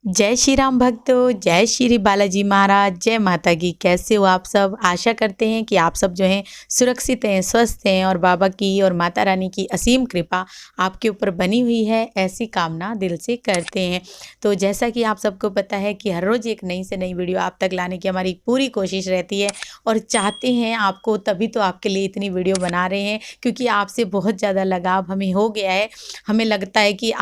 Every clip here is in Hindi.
जय श्री राम भक्तों, जय श्री बालाजी महाराज, जय माता की। कैसे हो आप सब? आशा करते हैं कि आप सब जो हैं सुरक्षित हैं, स्वस्थ हैं और बाबा की और माता रानी की असीम कृपा आपके ऊपर बनी हुई है, ऐसी कामना दिल से करते हैं। तो जैसा कि आप सबको पता है कि हर रोज़ एक नई से नई वीडियो आप तक लाने की हमारी पूरी कोशिश रहती है और चाहते हैं आपको, तभी तो आपके लिए इतनी वीडियो बना रहे हैं, क्योंकि आपसे बहुत ज़्यादा लगाव हमें हो गया है। हमें लगता है कि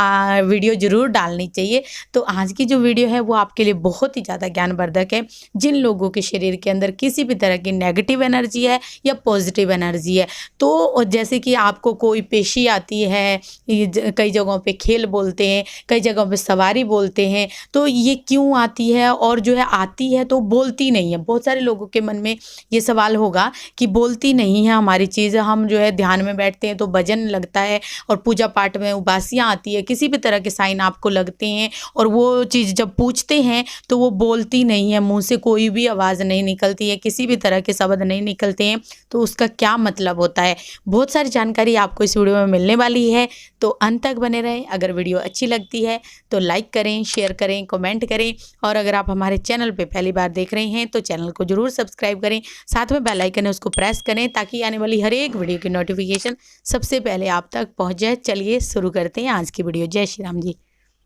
वीडियो ज़रूर डालनी चाहिए। तो आज की जो वीडियो है वो आपके लिए बहुत ही ज़्यादा ज्ञानवर्धक है। जिन लोगों के शरीर के अंदर किसी भी तरह की नेगेटिव एनर्जी है या पॉजिटिव एनर्जी है, तो जैसे कि आपको कोई पेशी आती है, कई जगहों पे खेल बोलते हैं, कई जगहों पे सवारी बोलते हैं, तो ये क्यों आती है और जो है आती है तो बोलती नहीं है। बहुत सारे लोगों के मन में ये सवाल होगा कि बोलती नहीं है हमारी चीज़, हम जो है ध्यान में बैठते हैं तो भजन लगता है और पूजा पाठ में उबासियाँ आती है, किसी भी तरह के साइन आपको लगते हैं और वो चीज़ जब पूछते हैं तो वो बोलती नहीं है, मुंह से कोई भी आवाज़ नहीं निकलती है, किसी भी तरह के शब्द नहीं निकलते हैं, तो उसका क्या मतलब होता है। बहुत सारी जानकारी आपको इस वीडियो में मिलने वाली है, तो अंत तक बने रहें। अगर वीडियो अच्छी लगती है तो लाइक करें, शेयर करें, कमेंट करें और अगर आप हमारे चैनल पे पहली बार देख रहे हैं तो चैनल को जरूर सब्सक्राइब करें, साथ में बेल आइकन है उसको प्रेस करें ताकि आने वाली हर एक वीडियो की नोटिफिकेशन सबसे पहले आप तक पहुँच जाए। चलिए शुरू करते हैं आज की वीडियो। जय श्री राम जी।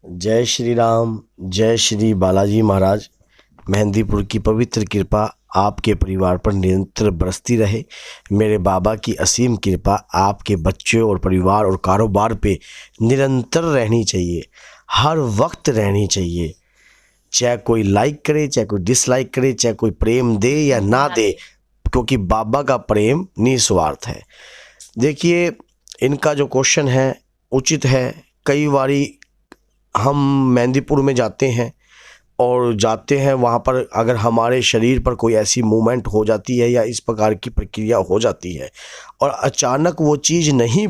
जय श्री राम, जय श्री बालाजी महाराज। मेहंदीपुर की पवित्र कृपा आपके परिवार पर निरंतर बरसती रहे। मेरे बाबा की असीम कृपा आपके बच्चों और परिवार और कारोबार पे निरंतर रहनी चाहिए, हर वक्त रहनी चाहिए। चाहे कोई लाइक करे, चाहे कोई डिसलाइक करे, चाहे कोई प्रेम दे या ना दे, क्योंकि बाबा का प्रेम निस्वार्थ है। देखिए, इनका जो क्वेश्चन है उचित है। कई बारी हम मेहंदीपुर में जाते हैं और जाते हैं वहाँ पर, अगर हमारे शरीर पर कोई ऐसी मूवमेंट हो जाती है या इस प्रकार की प्रक्रिया हो जाती है और अचानक वो चीज़ नहीं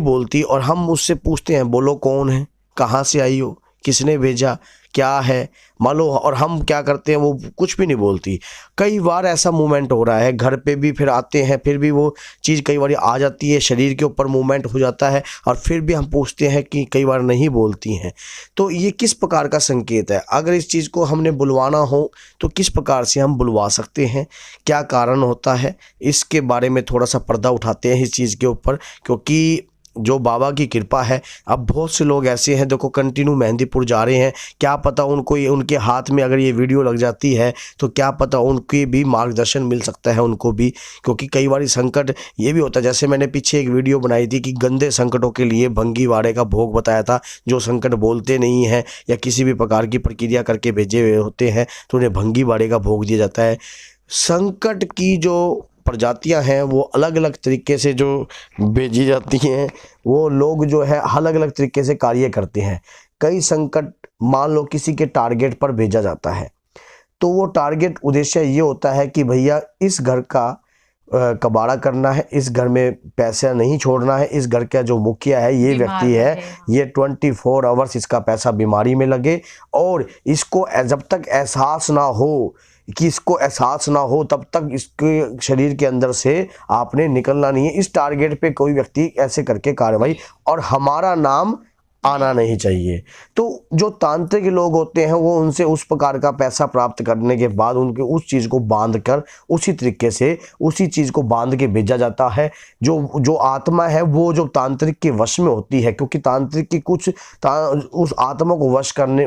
बोलती और हम उससे पूछते हैं बोलो कौन है, कहाँ से आई हो, किसने भेजा, क्या है, मान लो, और हम क्या करते हैं वो कुछ भी नहीं बोलती। कई बार ऐसा मूवमेंट हो रहा है, घर पे भी फिर आते हैं, फिर भी वो चीज़ कई बार आ जाती है, शरीर के ऊपर मूवमेंट हो जाता है और फिर भी हम पूछते हैं कि कई बार नहीं बोलती हैं। तो ये किस प्रकार का संकेत है? अगर इस चीज़ को हमने बुलवाना हो तो किस प्रकार से हम बुलवा सकते हैं, क्या कारण होता है, इसके बारे में थोड़ा सा पर्दा उठाते हैं इस चीज़ के ऊपर। क्योंकि जो बाबा की कृपा है, अब बहुत से लोग ऐसे हैं देखो कंटिन्यू मेहंदीपुर जा रहे हैं, क्या पता उनको ये, उनके हाथ में अगर ये वीडियो लग जाती है तो क्या पता उनके भी मार्गदर्शन मिल सकता है उनको भी। क्योंकि कई बार संकट ये भी होता है, जैसे मैंने पीछे एक वीडियो बनाई थी कि गंदे संकटों के लिए भंगी वाड़े का भोग बताया था। जो संकट बोलते नहीं हैं या किसी भी प्रकार की प्रक्रिया करके भेजे हुए होते हैं तो उन्हें भंगी वाड़े का भोग दिया जाता है। संकट की जो प्रजातियां हैं वो अलग अलग तरीके से जो भेजी जाती हैं, वो लोग जो है अलग अलग तरीके से कार्य करते हैं। कई संकट मान लो किसी के टारगेट पर भेजा जाता है, तो वो टारगेट उद्देश्य ये होता है कि भैया इस घर का कबाड़ा करना है, इस घर में पैसा नहीं छोड़ना है, इस घर का जो मुखिया है ये व्यक्ति है, ये 24 आवर्स इसका पैसा बीमारी में लगे और इसको जब तक एहसास ना हो तब तक इसके शरीर के अंदर से आपने निकलना नहीं है। इस टारगेट पे कोई व्यक्ति ऐसे करके कार्रवाई, और हमारा नाम आना नहीं चाहिए। तो जो तांत्रिक लोग होते हैं वो उनसे उस प्रकार का पैसा प्राप्त करने के बाद उनके उस चीज़ को बांध कर उसी तरीके से उसी चीज़ को बांध के भेजा जाता है। जो आत्मा है वो जो तांत्रिक के वश में होती है, क्योंकि तांत्रिक की उस आत्मा को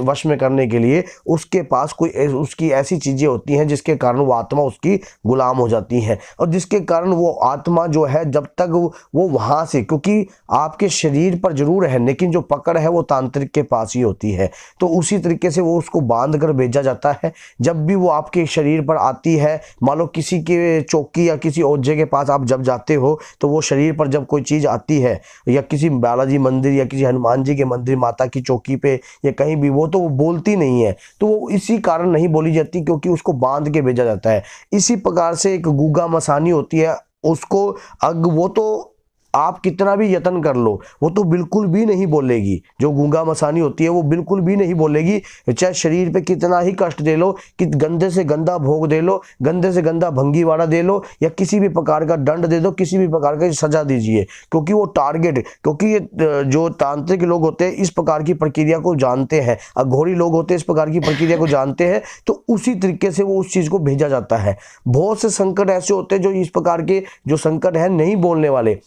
वश में करने के लिए उसके पास कोई उसकी ऐसी चीज़ें होती हैं जिसके कारण वो आत्मा उसकी गुलाम हो जाती है, और जिसके कारण वो आत्मा जो है जब तक वो वहाँ से, क्योंकि आपके शरीर पर जरूर है लेकिन जो पकड़ है वो तांत्रिक के पास ही होती है, तो उसी तरीके से वो उसको बांध कर भेजा जाता है। जब भी वो आपके शरीर पर आती है, मान लो किसी के चौकी या किसी ओझे के पास आप जब जाते हो तो वो शरीर पर जब कोई चीज़ आती है या किसी बालाजी मंदिर या किसी हनुमान जी के मंदिर, माता की चौकी पे या कहीं भी, वो तो वो बोलती नहीं है, तो वो इसी कारण नहीं बोली जाती क्योंकि उसको बांध के भेजा जाता है। इसी प्रकार से एक गुगा मसानी होती है, उसको वो तो आप कितना भी यत्न कर लो वो तो बिल्कुल भी नहीं बोलेगी। जो गूंगा मसानी होती है वो बिल्कुल भी नहीं बोलेगी, चाहे शरीर पे कितना ही कष्ट दे लो, कि गंदे से गंदा भोग दे लो, गंदे से गंदा भंगीवाड़ा दे लो, या किसी भी प्रकार का दंड दे दो, किसी भी प्रकार की सजा दीजिए, क्योंकि वो टारगेट, क्योंकि ये जो तांत्रिक लोग होते हैं इस प्रकार की प्रक्रिया को जानते हैं, अघोरी लोग होते हैं इस प्रकार की प्रक्रिया को जानते हैं, तो उसी तरीके से वो उस चीज को भेजा जाता है। बहुत से संकट ऐसे होते हैं जो इस प्रकार के जो संकट है नहीं बोलने वाले,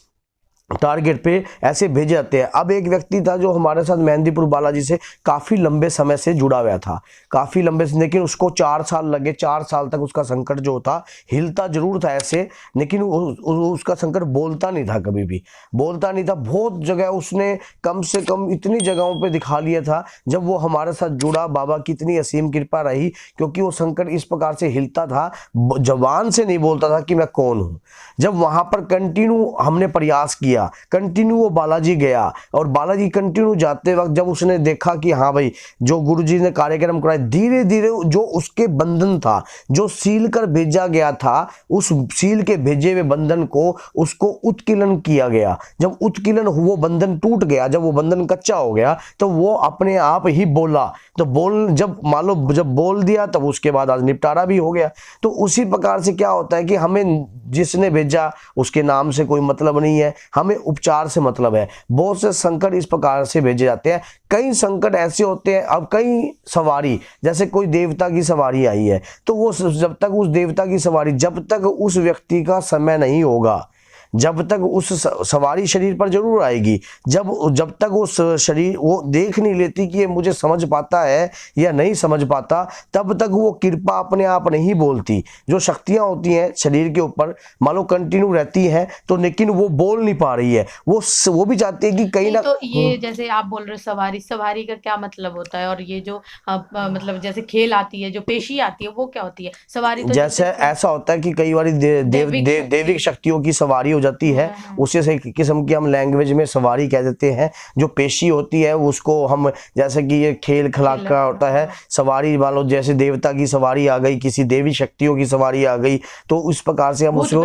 टारगेट पे ऐसे भेजे जाते हैं। अब एक व्यक्ति था जो हमारे साथ मेहंदीपुर बालाजी से काफ़ी लंबे समय से जुड़ा हुआ था, काफ़ी लंबे से, लेकिन उसको 4 साल लगे। 4 साल तक उसका संकट जो था हिलता जरूर था ऐसे, लेकिन उसका संकट बोलता नहीं था, कभी भी बोलता नहीं था। बहुत जगह उसने कम से कम इतनी जगहों पे दिखा लिया था। जब वो हमारे साथ जुड़ा, बाबा की इतनी असीम कृपा रही, क्योंकि वो संकट इस प्रकार से हिलता था, जबान से नहीं बोलता था कि मैं कौन हूँ। जब वहाँ पर कंटिन्यू हमने प्रयास किया, कंटिन्यू वो बालाजी गया, और बालाजी कंटिन्यू जाते वक्त जब उसने देखा कि हाँ भाई जो गुरुजी ने कार्यक्रम कराए, धीरे धीरे जो उसके बंधन था, जो सील कर भेजा गया था, उस सील के भेजे हुए बंधन को उसको उत्कीलन किया गया। जब उत्कीलन वो बंधन टूट गया, जब वो बंधन कच्चा हो गया, तो वो अपने आप ही बोला। तो जब मान लो जब बोल दिया, तब उसके बाद आज निपटारा भी हो गया। तो उसी प्रकार से क्या होता है कि हमें जिसने भेजा उसके नाम से कोई मतलब नहीं है, हमें उपचार से मतलब है। बहुत से संकट इस प्रकार से भेजे जाते हैं। कई संकट ऐसे होते हैं, अब कई सवारी, जैसे कोई देवता की सवारी आई है, तो वो जब तक उस देवता की सवारी, जब तक उस व्यक्ति का समय नहीं होगा, जब तक उस सवारी शरीर पर जरूर आएगी, जब तक उस शरीर वो देख नहीं लेती कि ये मुझे समझ पाता है या नहीं समझ पाता, तब तक वो कृपा अपने आप नहीं बोलती। जो शक्तियां होती हैं शरीर के ऊपर, मान लो कंटिन्यू रहती हैं, तो लेकिन वो बोल नहीं पा रही है, वो भी चाहती है कि कहीं ना। तो ये जैसे आप बोल रहे हो सवारी का क्या मतलब होता है, और ये जो मतलब जैसे खेल आती है, जो पेशी आती है, वो क्या होती है? सवारी तो जैसे ऐसा होता है कि कई बार देविक शक्तियों की सवारी हो जाती है, उसे से किस्म की हम लैंग्वेज में सवारी कह देते हैं। जो पेशी होती है उसको हम, जैसे कि ये खेल खिलाक का होता है, सवारी वालों, जैसे देवता की सवारी आ गई, किसी देवी शक्तियों की सवारी आ गई, तो इस प्रकार से हम उसको,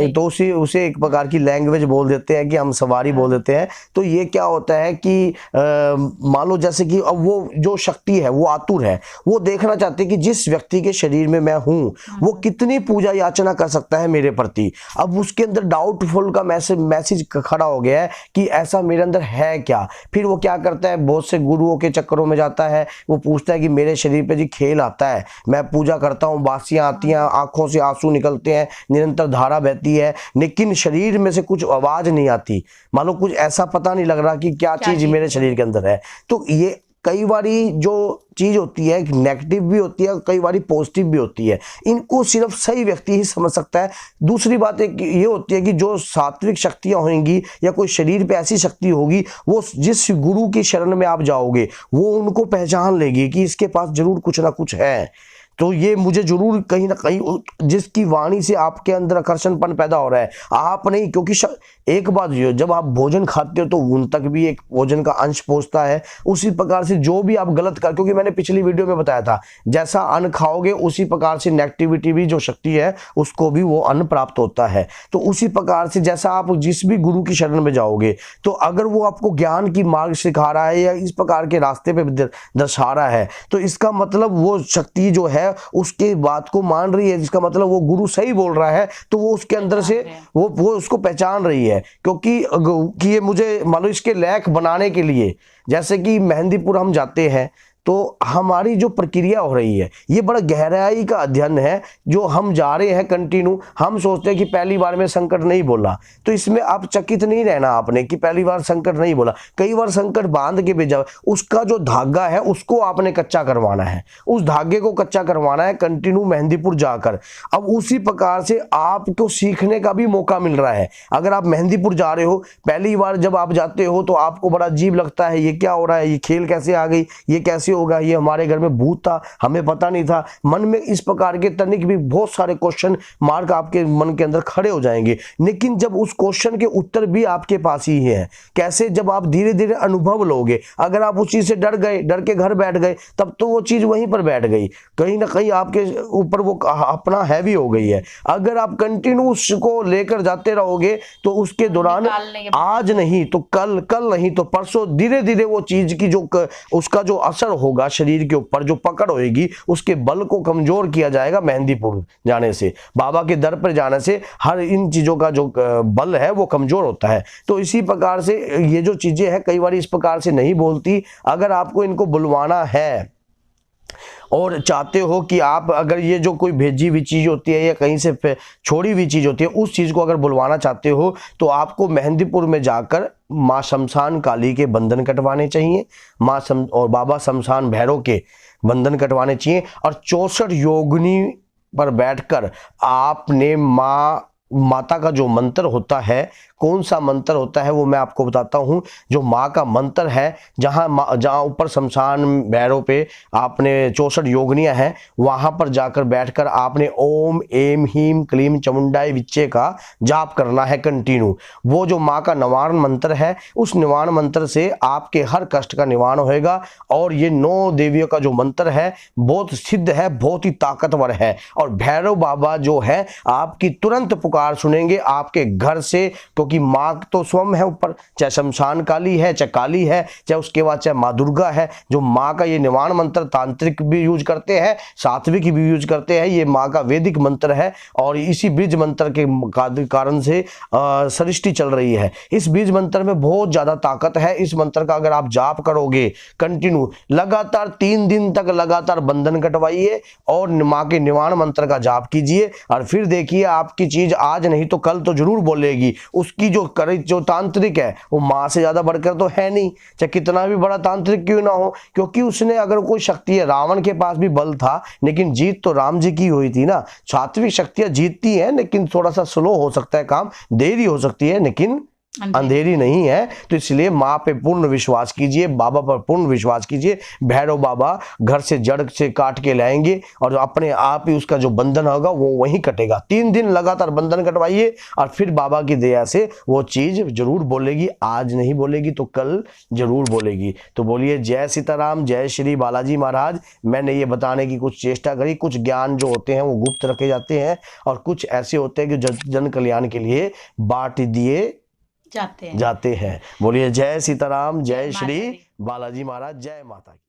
तो उसे एक प्रकार की लैंग्वेज बोल देते हैं कि हम सवारी बोल देते हैं। तो ये क्या होता है कि मान लो जैसे कि अब वो जो शक्ति है वो आतुर है, वो देखना चाहती है कि जिस व्यक्ति के शरीर में मैं हूं वो कितनी पूजा याचना कर सकता है मेरे प्रति। अब उसके अंदर डाउटफुल का मैसेज खड़ा हो गया है कि ऐसा मेरे अंदर है क्या। फिर वो क्या करता है, बहुत से गुरुओं के चक्करों में जाता है, वो पूछता है कि मेरे शरीर पे जी खेल आता है, मैं पूजा करता हूँ, बासियां आती हैं, आंखों से आंसू निकलते हैं, निरंतर धारा बहती है, लेकिन शरीर में से कुछ आवाज नहीं आती, मान लो कुछ ऐसा पता नहीं लग रहा कि क्या चीज मेरे शरीर के अंदर है। तो ये कई बारी जो चीज होती है नेगेटिव भी होती है, कई बारी पॉजिटिव भी होती है, इनको सिर्फ सही व्यक्ति ही समझ सकता है। दूसरी बात एक ये होती है कि जो सात्विक शक्तियां होंगी या कोई शरीर पे ऐसी शक्ति होगी, वो जिस गुरु की शरण में आप जाओगे वो उनको पहचान लेगी कि इसके पास जरूर कुछ ना कुछ है। तो ये मुझे जरूर कहीं ना कहीं, जिसकी वाणी से आपके अंदर आकर्षणपन पैदा हो रहा है, आप नहीं, क्योंकि एक बात जो जब आप भोजन खाते हो तो उन तक भी एक भोजन का अंश पहुंचता है। उसी प्रकार से जो भी आप गलत कर, क्योंकि मैंने पिछली वीडियो में बताया था, जैसा अन्न खाओगे उसी प्रकार से नेगेटिविटी भी जो शक्ति है उसको भी वो अन्न प्राप्त होता है। तो उसी प्रकार से जैसा आप जिस भी गुरु की शरण में जाओगे, तो अगर वो आपको ज्ञान की मार्ग सिखा रहा है या इस प्रकार के रास्ते पे दर्शा रहा है, तो इसका मतलब वो शक्ति जो है उसके बात को मान रही है, जिसका मतलब वो गुरु सही बोल रहा है, तो वो उसके अंदर से वो उसको पहचान रही है। क्योंकि ये मुझे मान लो इसके लायक बनाने के लिए, जैसे कि मेहंदीपुर हम जाते हैं तो हमारी जो प्रक्रिया हो रही है ये बड़ा गहराई का अध्ययन है। जो हम जा रहे हैं कंटिन्यू, हम सोचते हैं कि पहली बार में संकट नहीं बोला, तो इसमें आप चकित नहीं रहना आपने कि पहली बार संकट नहीं बोला, कई बार संकट बांध के भेजा, उसका जो धागा है उसको आपने कच्चा करवाना है, उस धागे को कच्चा करवाना है कंटिन्यू मेहंदीपुर जाकर। अब उसी प्रकार से आपको सीखने का भी मौका मिल रहा है। अगर आप मेहंदीपुर जा रहे हो, पहली बार जब आप जाते हो तो आपको बड़ा अजीब लगता है, ये क्या हो रहा है, ये खेल कैसे आ गई, ये कैसे होगा, ये हमारे घर में भूत था, हमें पता नहीं था। मन में इस प्रकार के तनिक भी बहुत सारे क्वेश्चन मार्क आपके मन के अंदर खड़े हो जाएंगे। लेकिन जब उस क्वेश्चन के उत्तर भी आपके पास ही है, कैसे, जब आप धीरे धीरे अनुभव लोगे। अगर आप उस चीज से डर गए, डर के घर बैठ गए, तब तो वो चीज वहीं पर बैठ गई, कहीं ना कहीं आपके ऊपर वो अपना हैवी हो गई है। अगर आप कंटिन्यू उसको लेकर जाते रहोगे तो उसके दौरान आज नहीं तो कल, कल नहीं तो परसों, धीरे धीरे वो चीज की जो उसका जो असर होगा शरीर के ऊपर, जो पकड़ होगी, उसके बल को कमजोर किया जाएगा। मेहंदीपुर जाने से, बाबा के दर पर जाने से हर इन चीजों का जो बल है वो कमजोर होता है। तो इसी प्रकार से ये जो चीजें हैं कई बार इस प्रकार से नहीं बोलती। अगर आपको इनको बुलवाना है और चाहते हो कि आप, अगर ये जो कोई भेजी हुई चीज़ होती है या कहीं से छोड़ी हुई चीज़ होती है, उस चीज़ को अगर बुलवाना चाहते हो तो आपको मेहंदीपुर में जाकर माँ शमशान काली के बंधन कटवाने चाहिए, और बाबा शमशान भैरव के बंधन कटवाने चाहिए। और 64 योगिनी पर बैठकर आपने माता का जो मंत्र होता है, कौन सा मंत्र होता है वो मैं आपको बताता हूँ। जो माँ का मंत्र है, जहाँ ऊपर शमशान भैरव पे आपने 64 योगिनियाँ हैं, वहाँ पर जाकर बैठकर आपने ओम एम हीम क्लीम चामुंडाई विच्चे का जाप करना है कंटिन्यू। वो जो माँ का निवारण मंत्र है, उस निवारण मंत्र से आपके हर कष्ट का निवारण होएगा। और ये 9 देवियों का जो मंत्र है बहुत सिद्ध है, बहुत ही ताकतवर है। और भैरव बाबा जो है आपकी तुरंत पुकार सुनेंगे आपके घर से, क्योंकि माँ तो स्वयं है ऊपर, चाहे शमशान काली है, चाहे काली है, चाहे उसके बाद चाहे माँ दुर्गा है। जो माँ का ये निवारण मंत्र तांत्रिक भी यूज करते हैं, सात्विक भी यूज करते हैं। ये माँ का वैदिक मंत्र है और इसी बीज मंत्र के कारण से सृष्टि चल रही है। इस बीज मंत्र में बहुत ज्यादा ताकत है। इस मंत्र का अगर आप जाप करोगे कंटिन्यू, लगातार 3 दिन तक लगातार बंधन कटवाइए और माँ के निवारण मंत्र का जाप कीजिए, और फिर देखिए आपकी चीज आज नहीं तो कल तो जरूर बोलेगी। उसकी जो तांत्रिक है वो माँ से ज्यादा बढ़कर तो है नहीं, चाहे कितना भी बड़ा तांत्रिक क्यों ना हो, क्योंकि उसने अगर कोई शक्ति है, रावण के पास भी बल था लेकिन जीत तो राम जी की हुई थी ना। सात्विक शक्तियां जीतती हैं लेकिन थोड़ा सा स्लो हो सकता है काम, देरी हो सकती है लेकिन अंधेरी नहीं है। तो इसलिए माँ पे पूर्ण विश्वास कीजिए, बाबा पर पूर्ण विश्वास कीजिए। भैरव बाबा घर से जड़ से काट के लाएंगे और अपने आप ही उसका जो बंधन होगा वो वहीं कटेगा। 3 दिन लगातार बंधन कटवाइए और फिर बाबा की दया से वो चीज जरूर बोलेगी। आज नहीं बोलेगी तो कल जरूर बोलेगी। तो बोलिए जय सीताराम, जय श्री बालाजी महाराज। मैंने ये बताने की कुछ चेष्टा करी। कुछ ज्ञान जो होते हैं वो गुप्त रखे जाते हैं और कुछ ऐसे होते हैं कि जन कल्याण के लिए बांट दिए जाते हैं। बोलिए जय सीताराम, जय श्री बालाजी महाराज, जय माता की।